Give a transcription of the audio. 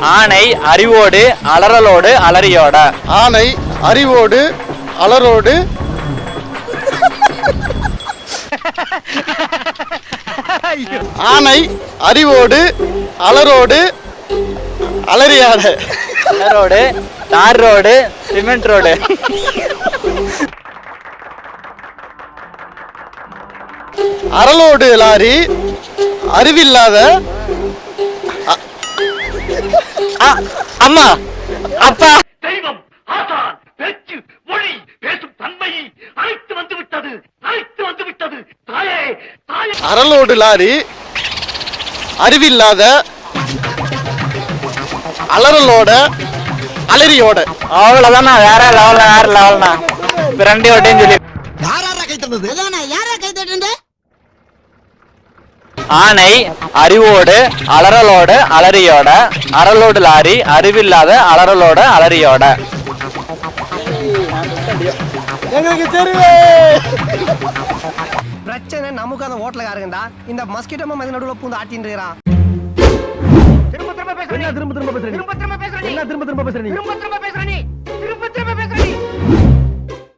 ஆனை அறிவோடு அலறலோடு அலறியோட. ஆனை அறிவோடு அலரோடு ஆனை அறிவோடு அலரோடு அலறியாட. ரோடு, தார் ரோடு, சிமெண்ட் ரோடு. அரலோடு லாரி அறிவில்லாத அம்மா அப்பா. தெய்வம் ஆசான் பேச்சு மொழி பேசும் தன்மை அழைத்து வந்து விட்டது, அழைத்து வந்து விட்டது. தாயே தாயே. அரலோடு லாரி அறிவில்லாத அலறலோட அலறியோட. அவ்வளவுதானா? வேற லெவல், வேற லெவல்னா. பிரண்டி ஓட்டையும் சொல்லி. ஆனை அறிவோடு அலறலோடு அலறியோட. அரலோடு லாரி அறிவில்லாத அலறலோட அலறியோட. எங்களுக்கு தெரியும். பிரச்சனை நமக்கு அந்த ஹோட்டலுக்காரங்கடா. இந்த மஸ்கிட்டோ மதி நடுவுல பூந்து ஆட்டின்னு இருக்கிறான். திரும்ப திரும்ப பேசுறேன். திரும்ப திரும்ப பேசுறேன். திரும்ப திரும்ப பேசுறேன். திரும்ப திரும்ப பேசுறேன்.